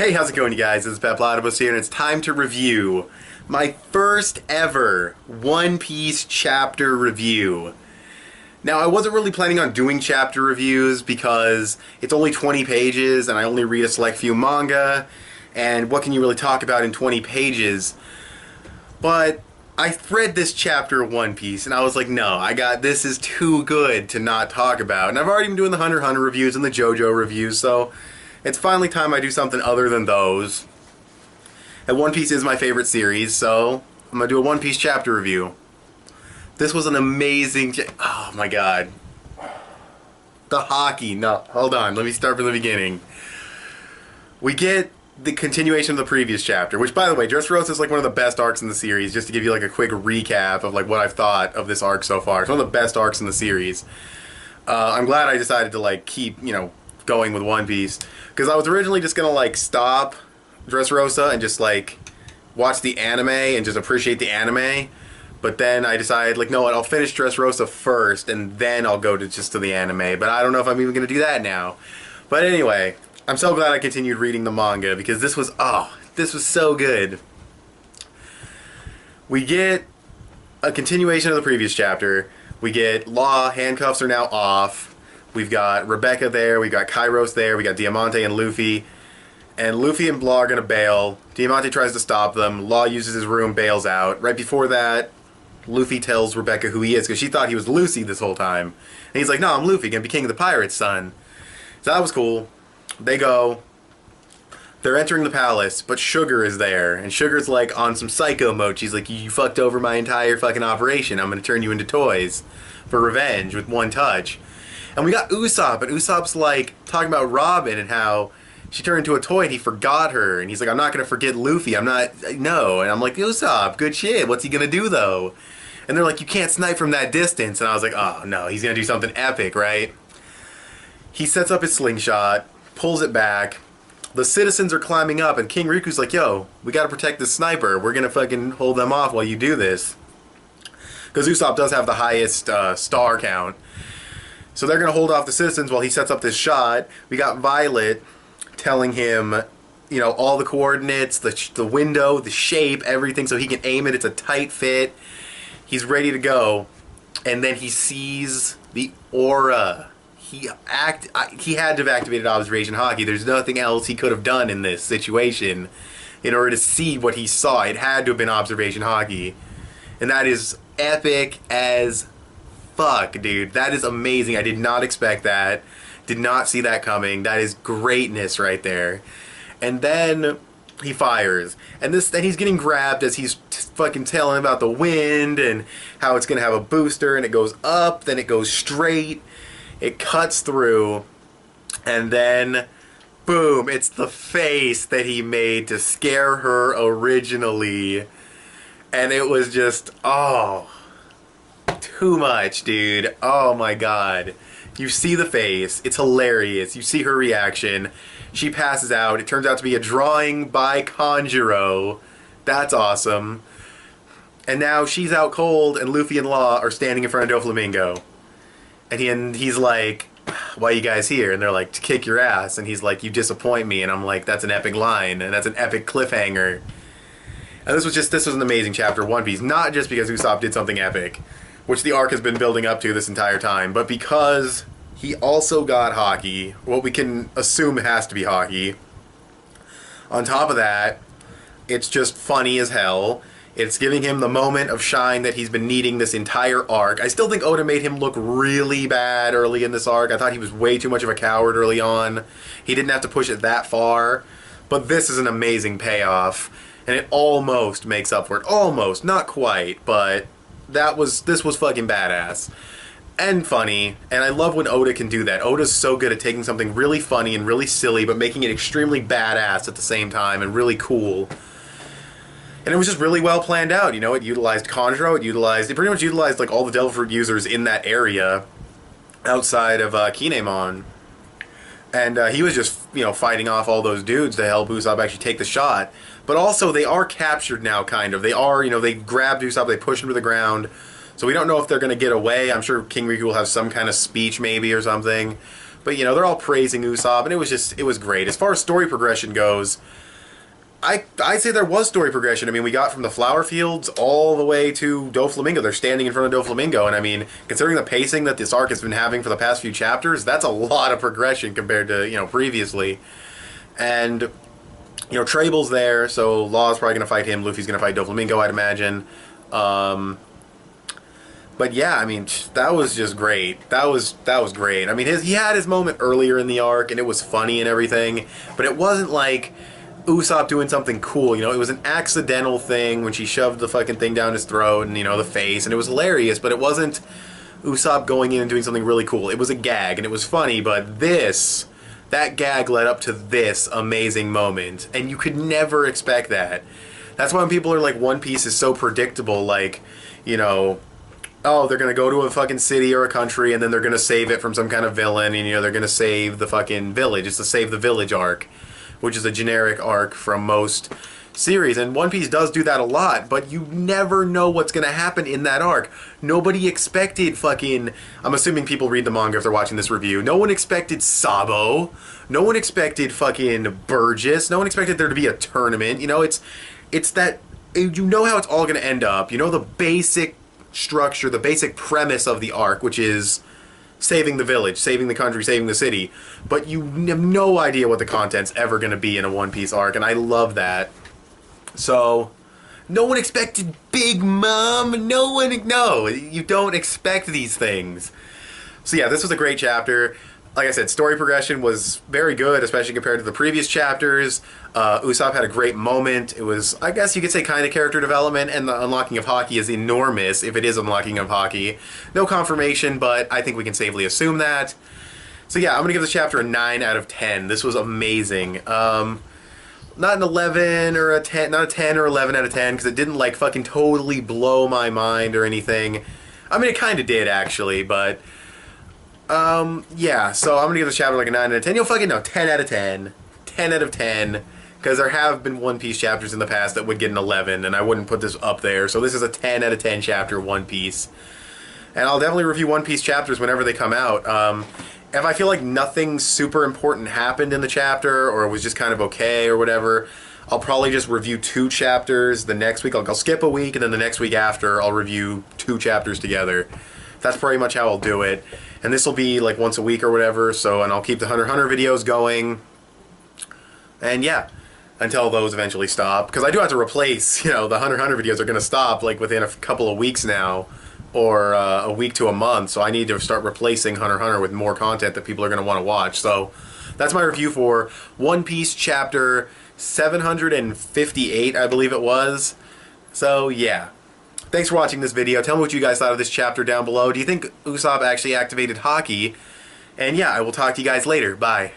Hey, how's it going, you guys? This is Paplotopus here, and it's time to review my first ever One Piece chapter review. Now, I wasn't really planning on doing chapter reviews because it's only 20 pages, and I only read a select few manga, and what can you really talk about in 20 pages? But I read this chapter of One Piece, and I was like, no, this is too good to not talk about. And I've already been doing the Hunter x Hunter reviews and the JoJo reviews, so it's finally time I do something other than those. And One Piece is my favorite series, so I'm going to do a One Piece chapter review. This was an amazing... Oh my god. The hockey. No, hold on. Let me start from the beginning. We get the continuation of the previous chapter, which, by the way, Dressrosa is like one of the best arcs in the series, just to give you like a quick recap of like what I've thought of this arc so far. It's one of the best arcs in the series. I'm glad I decided to like keep, going with One Piece, because I was originally just gonna like stop Dressrosa and just like watch the anime and just appreciate the anime, but then I decided like, no what, I'll finish Dressrosa first and then I'll go to the anime. But I don't know if I'm even gonna do that now. But anyway, I'm so glad I continued reading the manga, because this was so good. We get a continuation of the previous chapter. We get Law, handcuffs are now off. We've got Rebecca there, we've got Kairos there, we got Diamante and Luffy. And Luffy and Law are going to bail. Diamante tries to stop them. Law uses his room, bails out. Right before that, Luffy tells Rebecca who he is, because she thought he was Lucy this whole time. And he's like, no, I'm Luffy, gonna be king of the pirates, son. So that was cool. They go. They're entering the palace, but Sugar is there. And Sugar's like on some psycho mode. She's like, you fucked over my entire fucking operation. I'm going to turn you into toys for revenge with one touch. And we got Usopp, and Usopp's like talking about Robin and how she turned into a toy and he forgot her. And he's like, I'm not going to forget Luffy. No. And I'm like, Usopp, good shit. What's he going to do, though? And they're like, you can't snipe from that distance. And I was like, oh, no, he's going to do something epic, right? He sets up his slingshot, pulls it back. The citizens are climbing up, and King Riku's like, yo, we got to protect this sniper. We're going to fucking hold them off while you do this. Because Usopp does have the highest star count. So they're going to hold off the citizens while he sets up this shot. We got Violet telling him, all the coordinates, the window, the shape, everything, so he can aim it. It's a tight fit. He's ready to go. And then he sees the aura. He had to have activated Observation Haki. There's nothing else he could have done in this situation in order to see what he saw. It had to have been Observation Haki. And that is epic as fuck, dude. That is amazing. I did not expect that. Did not see that coming. That is greatness right there. And then he fires. And then he's getting grabbed as he's fucking telling about the wind and how it's going to have a booster, and it goes up, then it goes straight. It cuts through, and then, boom, it's the face that he made to scare her originally. And it was just, too much, dude. Oh my god. You see the face, it's hilarious. You see her reaction. She passes out. It turns out to be a drawing by Kanjuro. That's awesome. And now she's out cold, and Luffy and Law are standing in front of Doflamingo. And he's like, why are you guys here? And they're like, to kick your ass. And he's like, you disappoint me. And I'm like, that's an epic line. And that's an epic cliffhanger. And this was an amazing chapter of One Piece. Not just because Usopp did something epic, which the arc has been building up to this entire time, but because he also got Haki, what we can assume has to be Haki. On top of that, it's just funny as hell. It's giving him the moment of shine that he's been needing this entire arc. I still think Oda made him look really bad early in this arc. I thought he was way too much of a coward early on. He didn't have to push it that far. But this is an amazing payoff. And it almost makes up for it. Almost. Not quite. But this was fucking badass. And funny. And I love when Oda can do that. Oda's so good at taking something really funny and really silly, but making it extremely badass at the same time and really cool. And it was just really well planned out, It utilized Kanjuro, it pretty much utilized like all the Devil Fruit users in that area outside of Kinemon. And he was just, fighting off all those dudes to help Usopp actually take the shot. But also, they are captured now, kind of. They are, they grabbed Usopp, they pushed him to the ground. So we don't know if they're going to get away. I'm sure King Riku will have some kind of speech maybe or something. But, you know, they're all praising Usopp, and it was great. As far as story progression goes, I'd say there was story progression. I mean, we got from the flower fields all the way to Doflamingo. They're standing in front of Doflamingo, and I mean, considering the pacing that this arc has been having for the past few chapters, that's a lot of progression compared to, you know, previously. And, you know, Trable's there, so Law's probably going to fight him. Luffy's going to fight Doflamingo, I'd imagine. But yeah, I mean, that was just great. That was great. I mean, he had his moment earlier in the arc, and it was funny and everything, but it wasn't like Usopp doing something cool, you know. It was an accidental thing when she shoved the fucking thing down his throat and, you know, the face, and it was hilarious, but it wasn't Usopp going in and doing something really cool. It was a gag, and it was funny, but that gag led up to this amazing moment, and you could never expect that. That's why when people are like, One Piece is so predictable, like, you know, oh, they're gonna go to a fucking city or a country, and then they're gonna save it from some kind of villain, and, you know, they're gonna save the fucking village. It's the Save the Village arc, which is a generic arc from most series. And One Piece does do that a lot, but you never know what's going to happen in that arc. Nobody expected fucking... I'm assuming people read the manga if they're watching this review. No one expected Sabo. No one expected fucking Burgess. No one expected there to be a tournament. You know, it's that... You know how it's all going to end up. You know the basic structure, the basic premise of the arc, which is saving the village, saving the country, saving the city, but you have no idea what the content's ever going to be in a One Piece arc, and I love that. So, no one expected Big Mom. No, you don't expect these things. So yeah, this was a great chapter. Like I said, story progression was very good, especially compared to the previous chapters. Usopp had a great moment. It was, I guess you could say, kind of character development, and the unlocking of Haki is enormous, if it is unlocking of Haki. No confirmation, but I think we can safely assume that. So yeah, I'm going to give this chapter a 9 out of 10. This was amazing. Not an 11 or a 10, not a 10 or 11 out of 10, because it didn't, like, fucking totally blow my mind or anything. I mean, it kind of did, actually, but... yeah, so I'm gonna give this chapter like a 9 out of 10. You'll fucking know, 10 out of 10. 10 out of 10. Because there have been One Piece chapters in the past that would get an 11, and I wouldn't put this up there. So this is a 10 out of 10 chapter, One Piece. And I'll definitely review One Piece chapters whenever they come out. If I feel like nothing super important happened in the chapter, or it was just kind of okay or whatever, I'll probably just review 2 chapters the next week. I'll skip a week, and then the next week after, I'll review 2 chapters together. That's pretty much how I'll do it. And this will be like once a week or whatever, so, and I'll keep the Hunter x Hunter videos going. And yeah, until those eventually stop. Because I do have to replace, you know, the Hunter x Hunter videos are going to stop like within a couple of weeks now, or a week to a month, so I need to start replacing Hunter x Hunter with more content that people are going to want to watch. So that's my review for One Piece chapter 758, I believe it was. So yeah. Thanks for watching this video. Tell me what you guys thought of this chapter down below. Do you think Usopp actually activated Haki? And yeah, I will talk to you guys later. Bye.